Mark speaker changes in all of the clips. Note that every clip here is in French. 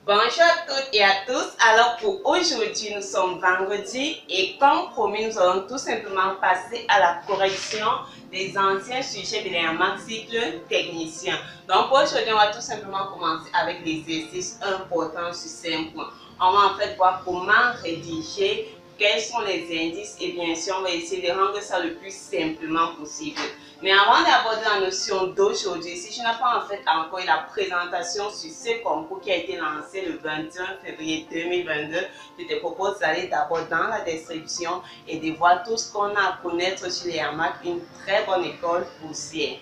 Speaker 1: Bonjour à toutes et à tous. Alors pour aujourd'hui, nous sommes vendredi et comme promis, nous allons tout simplement passer à la correction des anciens sujets de l'EAMAC cycle technicien. Donc pour aujourd'hui, on va tout simplement commencer avec l'exercice important sur 5 points. On va en fait voir comment rédiger, quels sont les indices et bien sûr, on va essayer de rendre ça le plus simplement possible. Mais avant d'aborder la notion d'aujourd'hui, si tu n'as pas en fait encore eu la présentation sur ce concours qui a été lancé le 21 février 2022, je te propose d'aller d'abord dans la description et de voir tout ce qu'on a à connaître sur l'EAMAC, une très bonne école boursière.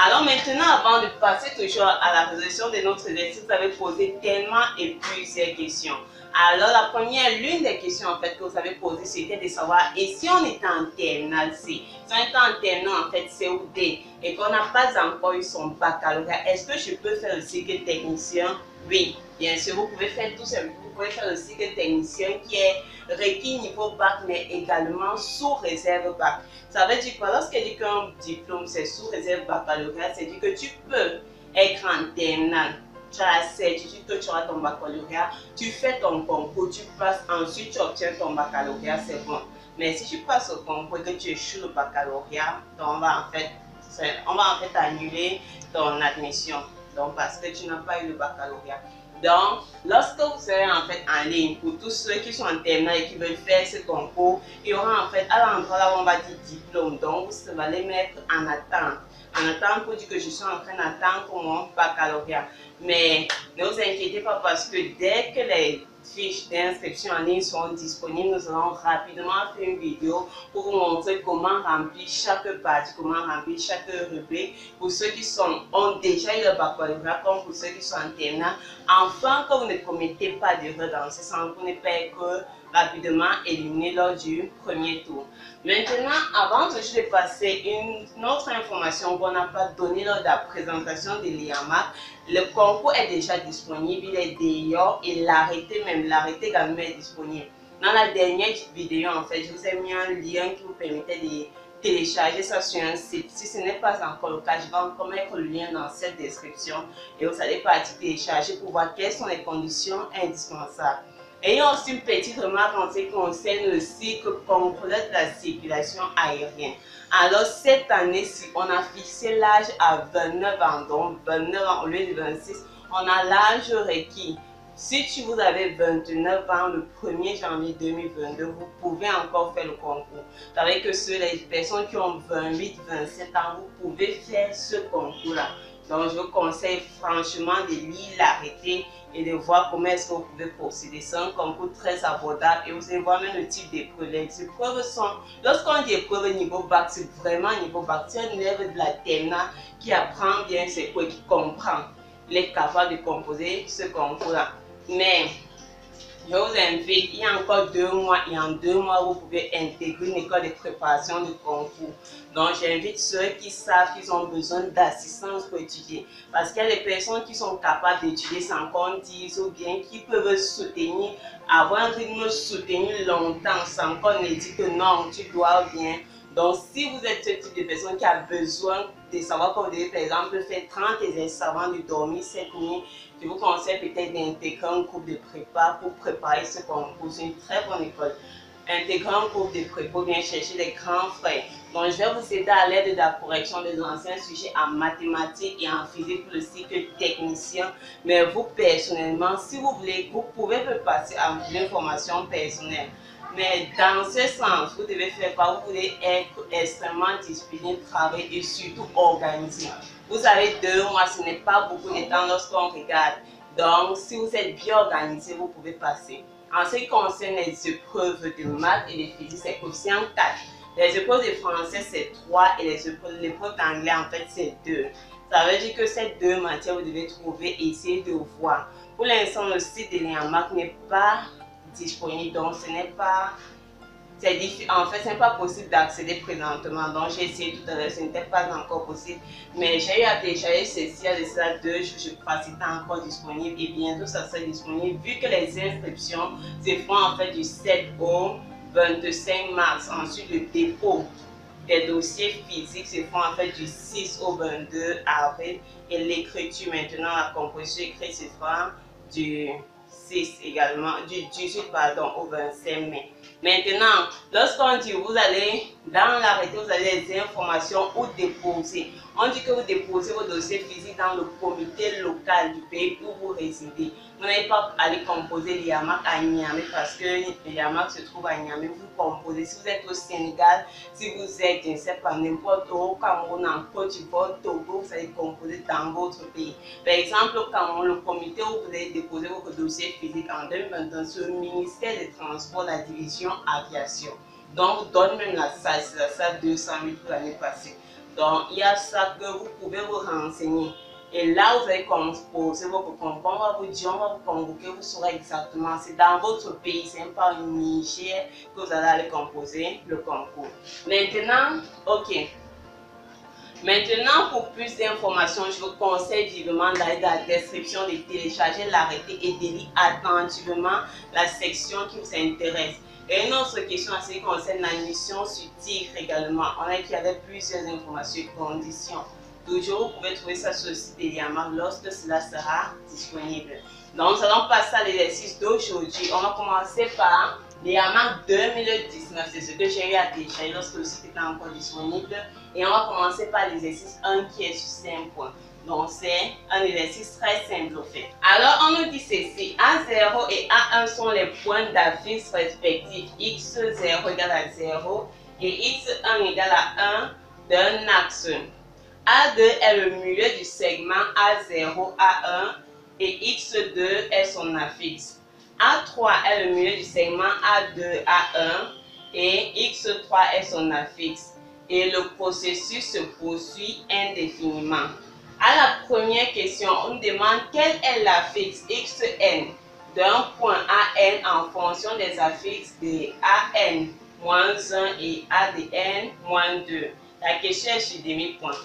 Speaker 1: Alors maintenant, avant de passer toujours à la résolution de notre exercice, vous avez posé tellement et plusieurs questions. Alors la première, l'une des questions en fait que vous avez posées, c'était de savoir et si on était en terminale C, si on était en terminale en fait C ou D et qu'on n'a pas encore eu son baccalauréat, est-ce que je peux faire le cycle technicien? Oui, bien sûr, vous pouvez faire tout simplement, vous pouvez faire le cycle technicien qui est requis niveau bac mais également sous réserve bac. Ça veut dire quoi? Lorsqu'elle dit qu'un diplôme c'est sous réserve baccalauréat, c'est dire que tu peux être en terminale. Tu as la certitude que tu auras ton baccalauréat, tu fais ton concours, tu passes, ensuite tu obtiens ton baccalauréat, c'est bon. Mais si tu passes au concours et que tu échoues le baccalauréat, donc on va en fait annuler ton admission. Donc parce que tu n'as pas eu le baccalauréat. Donc, lorsque vous serez en fait en ligne, pour tous ceux qui sont en terminale et qui veulent faire ce concours, il y aura en fait à l'endroit là où on va dire diplôme. Donc, vous allez mettre en attente. En attente pour dire que je suis en train d'attendre pour mon baccalauréat. Mais ne vous inquiétez pas parce que dès que les fiches d'inscription en ligne seront disponibles, nous allons rapidement faire une vidéo pour vous montrer comment remplir chaque partie, comment remplir chaque rubrique pour ceux qui ont déjà eu le baccalauréat comme pour ceux qui sont en terminale, afin que vous ne commettez pas d'erreur dans ce sens, pour ne pas être rapidement éliminé lors du premier tour. Maintenant, avant de passer une autre information qu'on n'a pas donnée lors de la présentation de l'EAMAC, le concours est déjà disponible, il est d'ailleurs et l'arrêté également est disponible. Dans la dernière vidéo, en fait, je vous ai mis un lien qui vous permettait de télécharger ça sur un site. Si ce n'est pas encore le cas, je vais encore mettre le lien dans cette description et vous allez partir télécharger pour voir quelles sont les conditions indispensables. Ayons aussi une petite remarque en ce qui concerne le cycle complet de la circulation aérienne. Alors cette année-ci, on a fixé l'âge à 29 ans, donc 29 ans au lieu de 26, on a l'âge requis. Si vous avez 29 ans le 1er janvier 2022, vous pouvez encore faire le concours. Avec que les personnes qui ont 28, 27 ans, vous pouvez faire ce concours-là. Donc je vous conseille franchement de lire l'arrêté et de voir comment est-ce que vous pouvez procéder. C'est un concours très abordable et vous allez voir même le type d'épreuves. Les épreuves sont, lorsqu'on dit épreuve niveau bac, c'est vraiment niveau bac. C'est un élève de la terminale qui apprend bien ses cours et qui comprend. Il est capable de composer ce concours-là. Mais je vous invite, il y a encore 2 mois et en 2 mois, vous pouvez intégrer une école de préparation de concours. Donc, j'invite ceux qui savent qu'ils ont besoin d'assistance pour étudier. Parce qu'il y a des personnes qui sont capables d'étudier sans qu'on dise ou bien qui peuvent soutenir, avoir un rythme soutenu longtemps sans qu'on ne dise que non, tu dois bien. Donc, si vous êtes ce type de personne qui a besoin de savoir que vous devez, par exemple, faire 30 exercices avant de dormir cette nuit, je vous conseille peut-être d'intégrer un groupe de prépa pour préparer ce concours. C'est une très bonne école. Intégrer un groupe de prépa pour bien chercher les grands frères. Donc, je vais vous aider à l'aide de la correction des anciens sujets en mathématiques et en physique pour le cycle technicien. Mais vous, personnellement, si vous voulez, vous pouvez me passer à une formation personnelle. Mais dans ce sens, vous devez faire quoi? Vous devez être extrêmement discipliné, travailler et surtout organisé. Vous avez 2 mois, ce n'est pas beaucoup de temps lorsqu'on regarde. Donc, si vous êtes bien organisé, vous pouvez passer. En ce qui concerne les épreuves de maths et de physique, c'est quotient 4. Les épreuves de français, c'est 3 et les épreuves d'anglais, en fait, c'est 2. Ça veut dire que ces 2 matières, vous devez trouver et essayer de voir. Pour l'instant, le site de l'EAMAC n'est pas disponible, donc ce n'est pas, en fait, ce n'est pas possible d'accéder présentement. Donc, j'ai essayé tout à l'heure, ce n'était pas encore possible. Mais j'ai eu à télécharger ceci à cela 2 jours, je crois que c'était encore disponible et bientôt ça sera disponible vu que les inscriptions se font en fait du 7 au 25 mars. Ensuite, le dépôt des dossiers physiques se font en fait du 6 au 22 avril et l'écriture maintenant, la composition écrite se fera du 6 également, du 18 pardon, au 25 mai. Maintenant, lorsqu'on dit vous allez, dans l'arrêté, vous avez les informations où déposer. On dit que vous déposez vos dossiers physiques dans le comité local du pays où vous résidez. Vous n'allez pas aller composer l'IAMAC à Niamey parce que l'IAMAC se trouve à Niamey. Vous composez, si vous êtes au Sénégal, si vous êtes, je ne sais pas, n'importe où, au Cameroun, en Côte d'Ivoire, Togo, vous allez composer dans votre pays. Par exemple, au Cameroun, le comité où vous allez déposer votre dossier physique en 2021, c'est le ministère des Transports, la division aviation. Donc, vous donne même la salle, c'est la salle 200 000 pour l'année passée. Donc, il y a ça que vous pouvez vous renseigner. Et là, vous allez composer votre concours. On va vous dire, on va vous convoquer, vous saurez exactement. C'est dans votre pays, ce n'est pas au Niger que vous allez aller composer le concours. Maintenant, ok. Maintenant, pour plus d'informations, je vous conseille vivement d'aller dans la description, de télécharger l'arrêté et de lire attentivement la section qui vous intéresse. Et une autre question à ce qui concerne la mission sur Tigre également. On a qu'il y avait plusieurs informations et conditions. Toujours, vous pouvez trouver ça sur le site de l'IAMAC lorsque cela sera disponible. Donc, nous allons passer à l'exercice d'aujourd'hui. On va commencer par l'IAMAC 2019. C'est ce que j'ai eu à télécharger lorsque le site était encore disponible. Et on va commencer par l'exercice 1 qui est sur 5 points. Donc, c'est un exercice très simple au fait. Alors, on nous dit ceci. A0 et A1 sont les points d'affiche respectifs. X0 égale à 0 et X1 égale à 1 d'un axe. A2 est le milieu du segment A0, A1 et X2 est son affixe. A3 est le milieu du segment A2, A1 et X3 est son affixe. Et le processus se poursuit indéfiniment. À la première question, on nous demande quel est l'affixe Xn d'un point AN en fonction des affixes de AN-1 et ADN-2. La question est sur demi-point.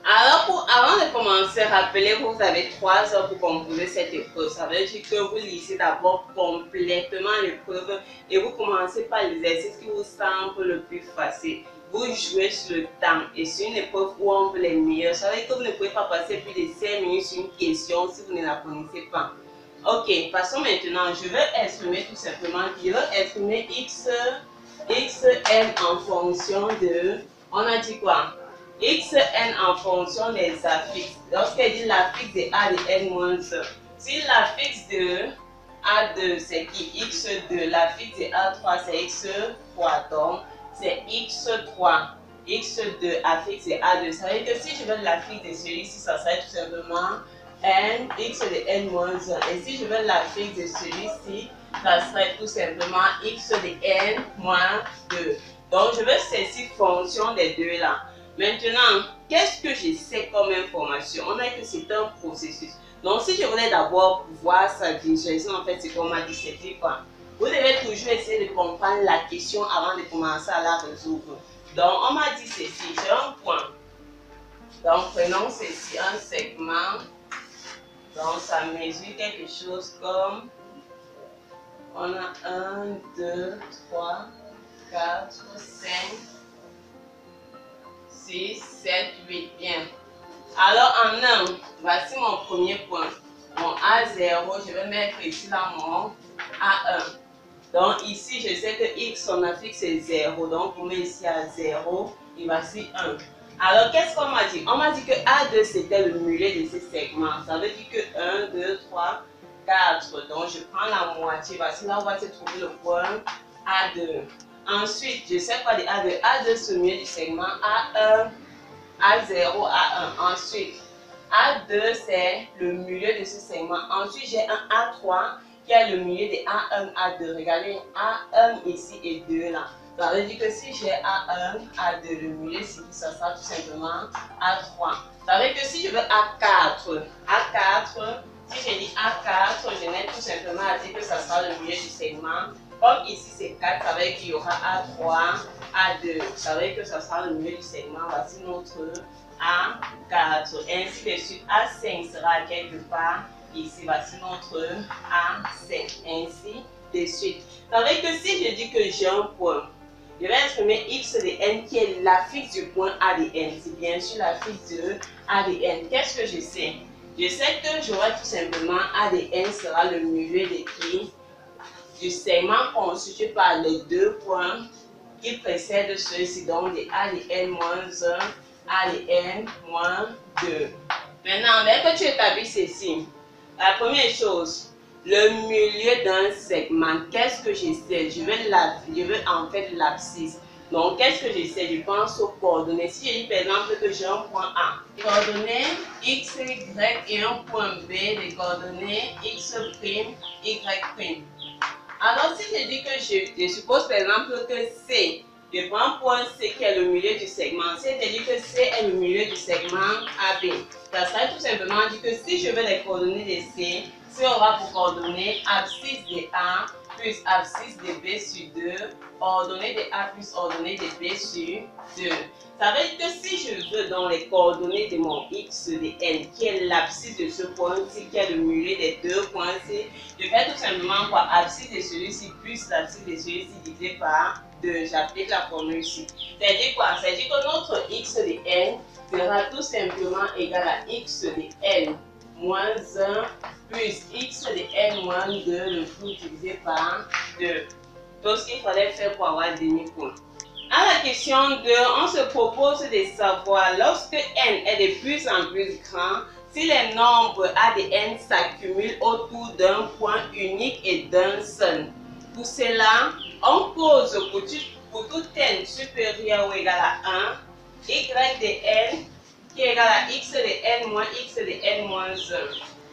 Speaker 1: Alors, avant de commencer, rappelez-vous, vous avez 3 heures pour composer cette épreuve. Ça veut dire que vous lisez d'abord complètement l'épreuve et vous commencez par l'exercice qui vous semble le plus facile. Vous jouez sur le temps et c'est une épreuve où on veut les meilleurs. Ça veut dire que vous ne pouvez pas passer plus de 5 minutes sur une question si vous ne la connaissez pas. Ok, passons maintenant. Je vais exprimer tout simplement, je vais exprimer xn en fonction de, on a dit quoi? Xn en fonction des affixes. Lorsqu'elle dit l'affixe de A de N-1, si l'affixe de A2 c'est qui? X2, l'affixe de A3 c'est X3, donc c'est X3, X2, affixe de A2. Ça veut dire que si je veux l'affixe de celui-ci, ça serait tout simplement N, X de N-1. Et si je veux l'affixe de celui-ci, ça serait tout simplement X de N-2. Donc je veux ceci fonction des deux là. Maintenant, qu'est-ce que je sais comme information? On a que c'est un processus. Donc, si je voulais d'abord voir sa visualisation, en fait, c'est comme on m'a dit, c'est quoi? Vous devez toujours essayer de comprendre la question avant de commencer à la résoudre. Donc, on m'a dit ceci, j'ai un point. Donc, prenons ceci, un segment. Donc, ça mesure quelque chose comme, on a 1, 2, 3, 4, 5, 6, 7, 8, bien. Alors en 1, voici mon premier point. Mon A0, je vais mettre ici dans mon A1. Donc ici, je sais que X, son affixe c'est 0. Donc on met ici à 0 et voici 1. Alors qu'est-ce qu'on m'a dit? On m'a dit que A2 c'était le milieu de ces segments. Ça veut dire que 1, 2, 3, 4. Donc je prends la moitié. Voici là où on va se trouver le point A2. Ensuite, je sais quoi de A2? A2 c'est le milieu du segment A1, A0, A1. Ensuite, A2 c'est le milieu de ce segment. Ensuite, j'ai un A3 qui est le milieu de A1, A2. Regardez, A1 ici et 2 là. Ça veut dire que si j'ai A1, A2, le milieu ici, ça sera tout simplement A3. Ça veut dire que si je veux A4, si je dis A4, je n'ai tout simplement à dire que ça sera le milieu du segment. Comme ici c'est 4, ça veut dire qu'il y aura A3, A2. Ça veut dire que ça sera le milieu du segment. Voici notre A4. Ainsi de suite, A5 sera quelque part ici. Voici notre A5. Ainsi de suite. Ça veut dire que si je dis que j'ai un point, je vais exprimer X de N qui est l'affixe du point A de N. C'est bien sûr l'affixe de A de N. Qu'est-ce que je sais? Je sais que j'aurai tout simplement A de n sera le milieu des prix du segment constitué par les deux points qui précèdent ceux-ci, donc des A de n moins 1, A de n moins 2. Maintenant, dès que tu établis ceci, la première chose, le milieu d'un segment, qu'est-ce que j'essaie? Je veux en fait l'abscisse. Donc, qu'est-ce que j'essaie? Je pense aux coordonnées. Si je dis par exemple que j'ai un point A, les coordonnées x, y et un point B, les coordonnées x', y'. Alors, si je dis que je suppose par exemple que C, je prends un point C qui est le milieu du segment. C'est-à-dire que C est le milieu du segment AB. Ça serait tout simplement dit que si je veux les coordonnées de C, C aura pour coordonnées abscisse de A plus abscisse de B sur 2, ordonnée de A plus ordonnée de B sur 2. Ça veut dire que si je veux dans les coordonnées de mon x de n, qui est l'abscisse de ce point-ci, qui est le milieu des deux points-ci, je fais tout simplement quoi? Abscisse de celui-ci plus l'abscisse de celui-ci divisé par 2. J'applique la formule ici. C'est-à-dire quoi? C'est-à-dire que notre x de n sera tout simplement égal à x de n moins 1 plus x de n moins 2, le tout divisé par 2. Donc, ce qu'il fallait faire pour avoir demi-point. À la question 2, on se propose de savoir, lorsque n est de plus en plus grand, si les nombres A de n s'accumulent autour d'un point unique et d'un seul. Pour cela, on pose pour tout n supérieur ou égal à 1, y de n qui est égal à x de n moins x de n moins 1.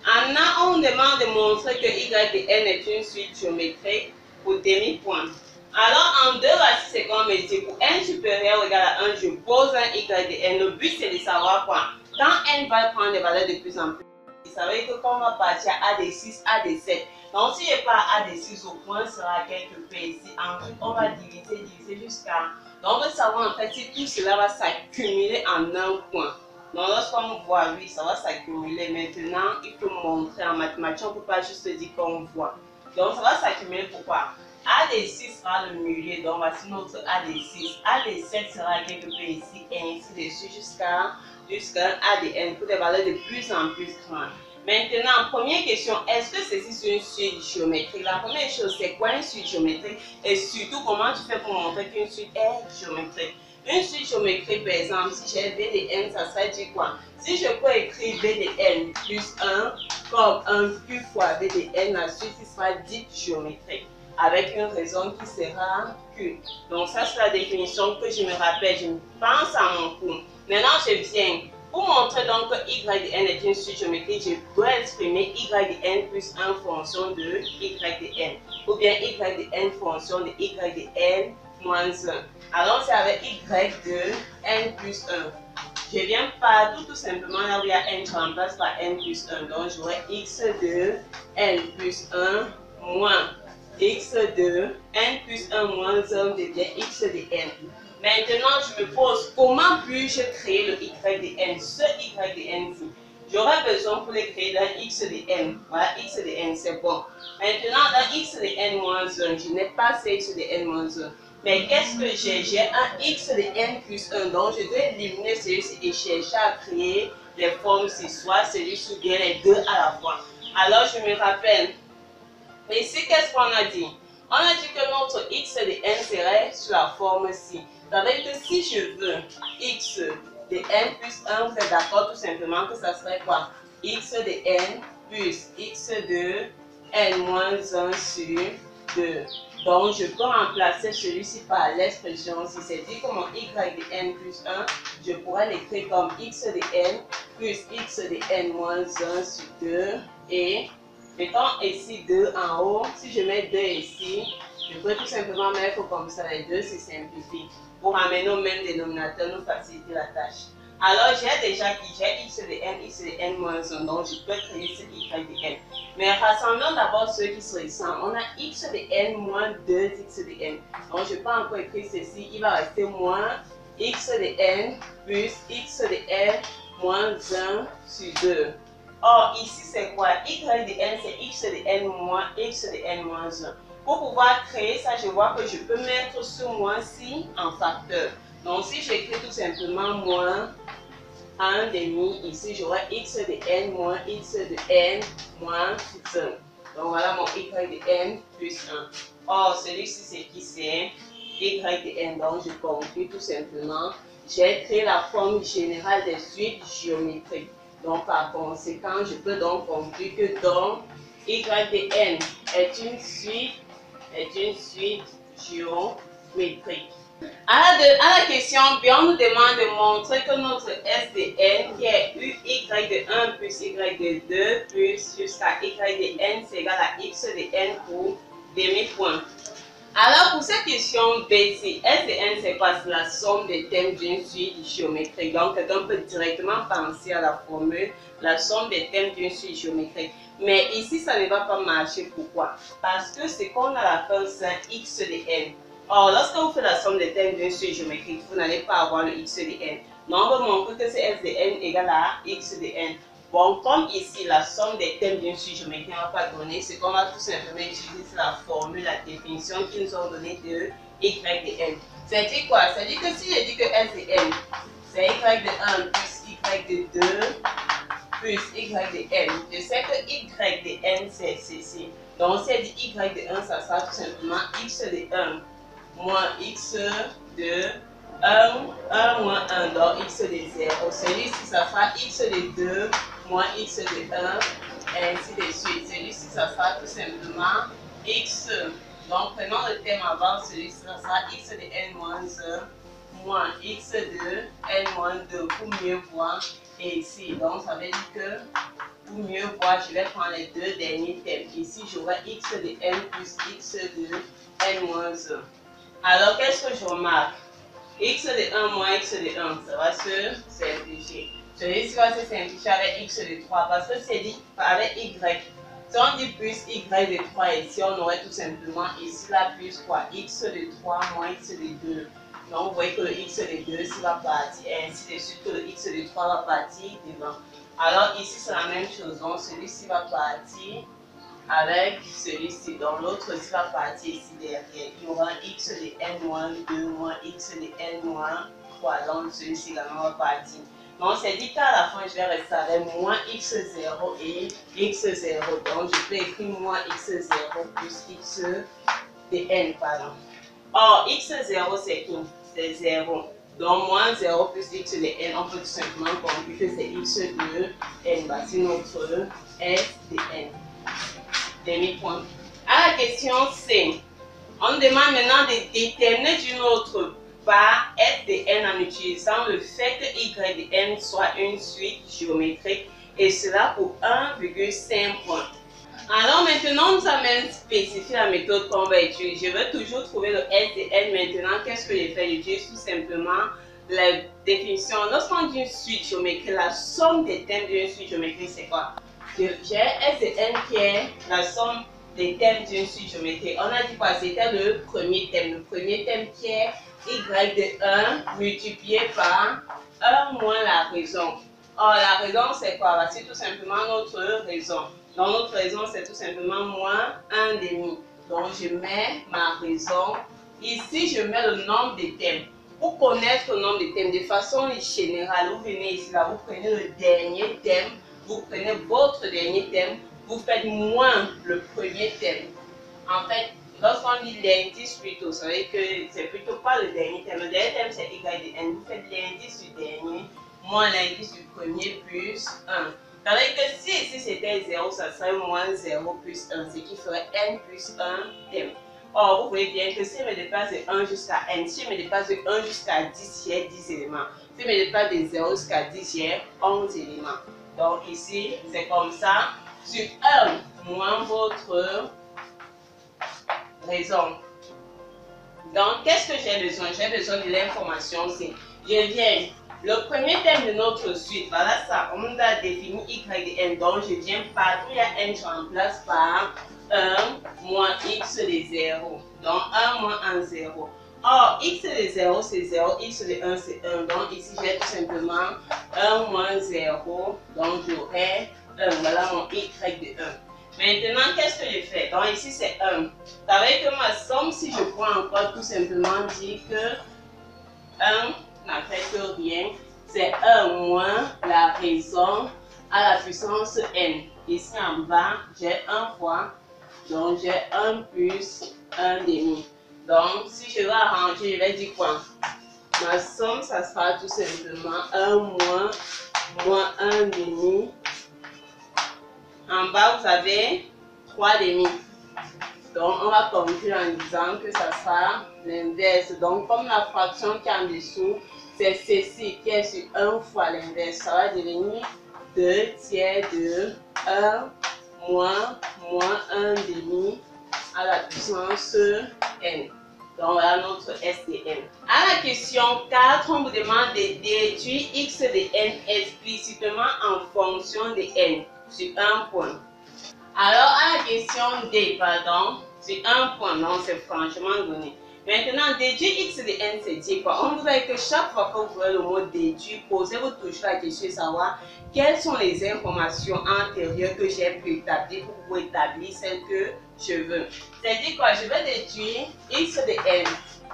Speaker 1: En on demande de montrer que y de n est une suite géométrique pour demi-point. Alors, en 2 racines, c'est comme me dit, pour n supérieur ou égal à 1, je pose un y de n. Le but, c'est de savoir quoi? Quand n va prendre des valeurs de plus en plus, ça veut dire que quand on va partir à A de 6, A de 7. Donc, si je pars à A de 6, au point sera quelque peu ici. Ensuite, on va diviser jusqu'à... Donc, on veut savoir en fait si tout cela va s'accumuler en un point. Donc, lorsqu'on voit, oui, ça va s'accumuler. Maintenant, il faut montrer en mathématiques, on ne peut pas juste dire qu'on voit. Donc, ça va s'accumuler pourquoi? A de 6 sera le milieu, donc voici notre A de 6. A de 7 sera quelque peu ici, et ainsi de suite jusqu'à A de n pour des valeurs de plus en plus grandes. Maintenant, première question, est-ce que ceci c'est une suite géométrique? La première chose, c'est quoi une suite géométrique? Et surtout, comment tu fais pour montrer qu'une suite est géométrique? Une suite géométrique, par exemple, si j'ai B de n, ça serait dire quoi? Si je peux écrire B de n plus 1 comme 1 cube fois B de n, la suite sera dite géométrique, avec une raison qui sera Q. Donc ça c'est la définition que je me rappelle, je pense à mon cours. Maintenant je viens, pour montrer donc que y de n est une suite géométrique, je peux exprimer y de n plus 1 fonction de y de n, ou bien y de n fonction de y de n moins 1. Alors c'est avec y de n plus 1. Je viens partout tout simplement là où il y a n, je remplace par n plus 1. Donc j'aurai x de n plus 1 moins x de n plus 1 moins 1 devient x de n. Maintenant, je me pose comment puis-je créer le y de n, ce y de n -ci. J'aurai besoin pour le créer d'un x de n. Voilà, x de n, c'est bon. Maintenant, dans x de n moins 1, je n'ai pas ce x de n moins 1. Mais qu'est-ce que j'ai? J'ai un x de n plus 1. Donc, je dois éliminer celui-ci et chercher à créer les formes ci, soit celui-ci ou bien les deux à la fois. Alors, je me rappelle. Mais ici, qu'est-ce qu'on a dit? On a dit que notre x de n serait sous la forme ci. Ça veut dire que si je veux x de n plus 1, vous êtes d'accord tout simplement que ça serait quoi? X de n plus x de n moins 1 sur 2. Donc, je peux remplacer celui-ci par l'expression ci. C'est-à-dire que mon y de n plus 1, je pourrais l'écrire comme x de n plus x de n moins 1 sur 2 et mettons ici 2 en haut. Si je mets 2 ici, je peux tout simplement mettre comme ça, les deux se simplifient. Pour amener au même dénominateur, nous faciliter la tâche. Alors, j'ai déjà qui j'ai x de n moins 1, donc je peux créer ce y de n. Mais rassemblons d'abord ceux qui se ressemblent. On a x de n moins 2 x de n. Donc, je peux encore écrire ceci, il va rester moins x de n plus x de n moins 1 sur 2. Or, ici, c'est quoi? Y de n, c'est x de n moins x de n moins 1. Pour pouvoir créer ça, je vois que je peux mettre ce moins-ci en facteur. Donc, si j'écris tout simplement moins 1 demi. Ici, j'aurai x de n moins x de n moins 1. Donc, voilà mon y de n plus 1. Or, celui-ci, c'est qui? C'est y de n. Donc, je conclue tout simplement. J'ai créé la forme générale des suites géométriques. Donc, par conséquent, je peux donc conclure que donc y de n est une suite géométrique. À la question B, on nous demande de montrer que notre S de n qui est uy de 1 plus y de 2 plus jusqu'à y de n c'est égal à x de n pour demi-point. Alors pour cette question B, si S de n c'est quoi? C'est la somme des thèmes d'une suite géométrique. Donc quelqu'un peut directement penser à la formule, la somme des thèmes d'une suite géométrique. Mais ici ça ne va pas marcher. Pourquoi? Parce que ce qu'on a à la fin c'est x de n. Or, lorsque vous faites la somme des thèmes d'une suite géométrique, vous n'allez pas avoir le x de n. Donc, on va montrer que c'est S de n égale à x de n. Bon, comme ici, la somme des thèmes d'une suite géométrique ne va pas donner, c'est qu'on va tout simplement utiliser la formule, la définition qu'ils nous ont donnée de y de n. Ça dit quoi? Ça dit que si je dis que S de n, c'est y de 1 plus y de 2 plus y de n, je sais que y de n, c'est ceci. Donc, si elle dit y de 1, ça sera tout simplement x de 1 moins x de 1 moins 1, donc x de 0. Celui-ci, ça sera x de 2 moins x de 1, et ainsi de suite. Celui-ci, ça sera tout simplement x. Donc, prenons le thème avant, celui-ci, ça sera x de n moins 1 moins x de n moins 2 pour mieux voir. Et ici, donc, ça veut dire que pour mieux voir, je vais prendre les deux derniers thèmes. Ici, j'aurai x de n plus x de n moins 1. Alors, qu'est-ce que je remarque? X de 1 moins x de 1, ça va se simplifier. Celui-ci va se simplifier avec x de 3 parce que c'est dit avec y. Si on dit plus y de 3 ici, on aurait tout simplement ici là plus quoi? X de 3 moins x de 2. Donc, vous voyez que le x de 2 va partir, et ainsi de suite que le x de 3 va partir devant. Alors, ici, c'est la même chose. Donc, celui-ci va partir avec celui-ci, donc l'autre aussi va partir ici derrière. Il y aura x de n moins 2 moins x de n moins 3, donc celui-ci également va partir. Donc c'est dit qu'à la fin je vais rester avec moins x0 et x0, donc je peux écrire moins x0 plus x de n, pardon. Or x0 c'est qui? C'est 0. Donc moins 0 plus x de n, on peut tout simplement conclure que c'est x de n. Voici notre s de n. Demi-point. À la question C, on demande maintenant de déterminer d'une autre part S de n en utilisant le fait que y de n soit une suite géométrique et cela pour 1,5 points. Alors maintenant, nous avons spécifié la méthode qu'on va utiliser. Je veux toujours trouver le S de n maintenant. Qu'est-ce que j'ai fait? J'utilise tout simplement la définition. Lorsqu'on dit une suite géométrique, la somme des thèmes d'une suite géométrique, c'est quoi? J'ai S de n qui est la somme des thèmes d'une suite géométrique. On a dit quoi? C'était le premier thème. Le premier thème qui est y de 1 multiplié par 1 moins la raison. Or, la raison, c'est quoi? C'est tout simplement notre raison. Donc, notre raison, c'est tout simplement moins 1 demi. Donc, je mets ma raison. Ici, je mets le nombre de thèmes. Pour connaître le nombre de thèmes, de façon générale, vous venez ici, là, vous prenez le dernier thème. Vous prenez votre dernier thème, vous faites moins le premier thème. En fait, lorsqu'on dit l'indice plutôt, vous savez que c'est plutôt pas le dernier thème. Le dernier thème c'est y de n. Vous faites l'indice du dernier moins l'indice du premier plus 1. Ça veut dire que si ici c'était 0, ça serait moins 0 plus 1, ce qui ferait n plus 1 thème. Or, vous voyez bien que si je me déplace de 1 jusqu'à n, si je me déplace de 1 jusqu'à 10, j'ai 10 éléments. Si je me déplace de 0 jusqu'à 10, j'ai 11 éléments. Donc ici, c'est comme ça. Sur 1 moins votre raison. Donc, qu'est-ce que j'ai besoin? J'ai besoin de l'information. Je viens. Le premier thème de notre suite, voilà ça. On a défini y de n. Donc, je viens partout. Il y a n, je remplace par 1 moins x de 0. Donc, 1 moins 1, 0. Or, x de 0, c'est 0. X de 1, c'est 1. Donc, ici, j'ai tout simplement 1 moins 0. Donc, j'aurai 1. Voilà mon y de 1. Maintenant, qu'est-ce que je fais? Donc, ici, c'est 1. Ça veut dire que ma somme, si je prends encore tout simplement dire que 1 n'affecte rien, c'est 1 moins la raison à la puissance n. Ici en bas, j'ai 1 fois, donc j'ai 1 plus 1 demi. Donc, si je vais arranger, je vais dire quoi? Ma somme, ça sera tout simplement 1 moins 1 demi. En bas, vous avez 3 demi. Donc, on va conclure en disant que ça sera l'inverse. Donc, comme la fraction qui est en dessous, c'est ceci qui est sur 1 fois l'inverse. Ça va devenir 2 tiers de 1 moins 1 demi à la puissance n. Donc, voilà notre SDN. À la question 4, on vous demande de déduire x de n explicitement en fonction de n sur un point. Alors, à la question D, pardon, sur un point, non, c'est franchement donné. Maintenant, déduire x de n, c'est dire quoi? On vous dit que chaque fois que vous voyez le mot déduire, posez-vous toujours la question de savoir quelles sont les informations antérieures que j'ai préétablies pour pouvoir établir celles que je veux. C'est-à-dire quoi? Je vais déduire x de n,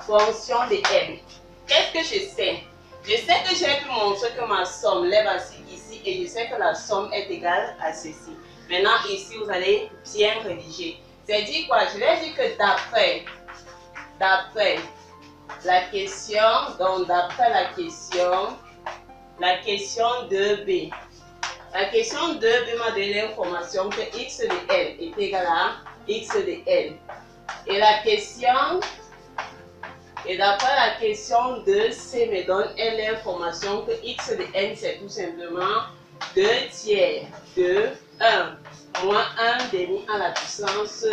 Speaker 1: fonction de n. Qu'est-ce que je sais? Je sais que j'ai pu montrer que ma somme lève ainsi ici et je sais que la somme est égale à ceci. Maintenant, ici, vous allez bien rédiger. C'est-à-dire quoi? Je vais dire que d'après la question, donc d'après la question 2b. La question 2b m'a donné l'information que x de n est égal à x de n. Et d'après la question 2c me donne l'information que x de n c'est tout simplement 2 tiers de 1 moins 1 demi à la puissance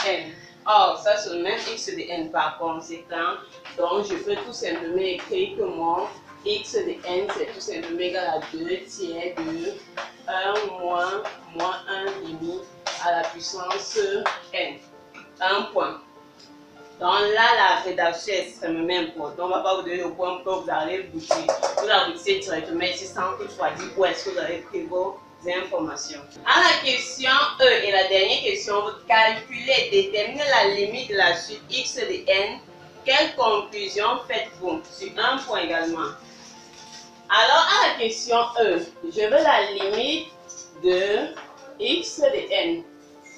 Speaker 1: n. Or, ça c'est le même x de n par conséquent. Donc, je peux tout simplement écrire que mon x de n c'est tout simplement égal à 2 tiers de 1 moins 1 demi à la puissance n. Un point. Donc là, la rédaction est extrêmement importante. On ne va pas vous donner le point que vous allez vous aboutissez directement ici sans que soit dit où est-ce que vous avez pris vos informations. À la question E et la dernière question, vous calculez, déterminez la limite de la suite x de n. Quelle conclusion faites-vous sur un point également? Alors à la question E, je veux la limite de x de n.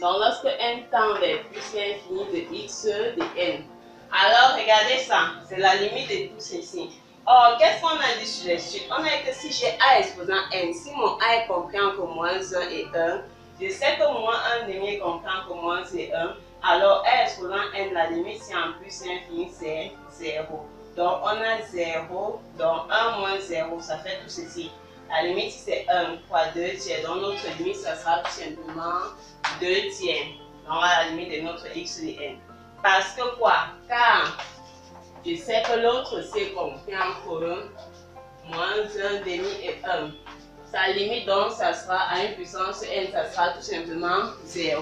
Speaker 1: Donc, lorsque n tend vers plus l'infini de x de n. Alors, regardez ça, c'est la limite de tout ceci. Or, qu'est-ce qu'on a dit sur les suites? On a dit que si j'ai a exposant n, si mon a est compris entre moins 1 et 1, je sais que moins 1 demi est compris entre moins 1 et 1. Alors, a exposant n, la limite, si en plus l'infini, c'est 0. Donc, on a 0, donc 1 moins 0, ça fait tout ceci. La limite, c'est 1 fois 2 tiers. Donc, notre limite, ça sera tout simplement 2 tiers. Donc, à la limite de notre x de n. Parce que quoi? Car je sais que l'autre c'est compris entre moins 1 demi et 1. Sa limite, donc, ça sera à une puissance n, ça sera tout simplement 0.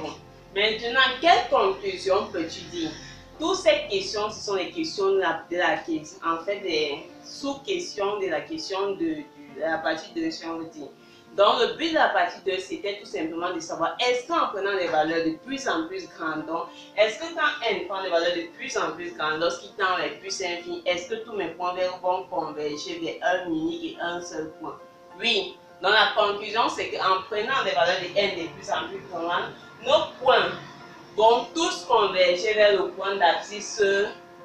Speaker 1: Maintenant, quelle conclusion peux-tu dire? Toutes ces questions, ce sont les questions de la question, en fait, des sous-questions de la question de la partie 2, si on veut dire. Donc, le but de la partie 2, c'était tout simplement de savoir, est-ce qu'en prenant des valeurs de plus en plus grandes, donc, est-ce que quand n prend des valeurs de plus en plus grandes, lorsqu'il tend vers plus infini, est-ce que tous mes points vont converger vers un unique et un seul point? Oui. Donc, la conclusion, c'est qu'en prenant des valeurs de n de plus en plus grandes, nos points vont tous converger vers le point d'abscisse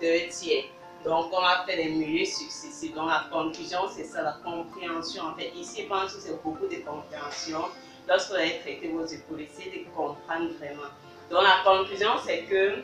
Speaker 1: 2 tiers. Donc, on va faire des milieux successifs. Donc, la conclusion, c'est ça, la compréhension. En fait, ici, je pense que c'est beaucoup de compréhension. Lorsque vous allez traiter vos épaules, essayez de comprendre vraiment. Donc, la conclusion, c'est que,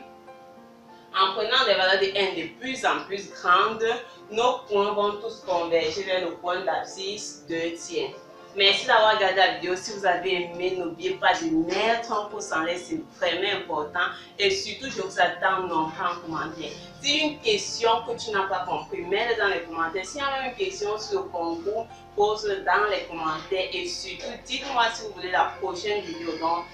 Speaker 1: en prenant des valeurs de n de plus en plus grandes, nos points vont tous converger vers le point d'abscisse 2 tiers. Merci d'avoir regardé la vidéo. Si vous avez aimé, n'oubliez pas de mettre un pouce en l'air, c'est vraiment important. Et surtout, je vous attends nombreux en commentaire. Si une question que tu n'as pas compris, mets-le dans les commentaires. S'il y a une question sur le concours, pose-le dans les commentaires. Et surtout, dites-moi si vous voulez la prochaine vidéo. Donc,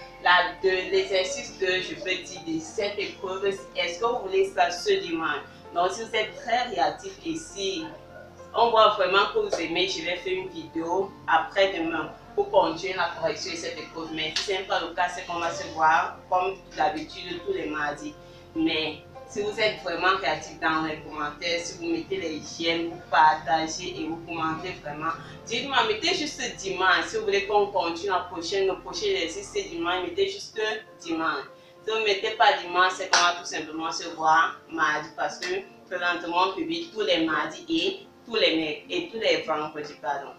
Speaker 1: l'exercice 2, je peux dire, de cette épreuve. Est-ce que vous voulez ça ce dimanche? Donc, si vous êtes très réactif ici, on voit vraiment que vous aimez, je vais faire une vidéo après-demain pour continuer la correction de cette épreuve. Mais si ce n'est pas le cas, c'est qu'on va se voir comme d'habitude tous les mardis. Mais si vous êtes vraiment créatif dans les commentaires, si vous mettez les j'aime, vous partagez et vous commentez vraiment, dites-moi, mettez juste dimanche. Si vous voulez qu'on continue le prochain exercice c'est dimanche, mettez juste dimanche. Si vous ne mettez pas dimanche, c'est qu'on va tout simplement se voir mardi parce que présentement on publie tous les mardis et tous les vendredis, pardon.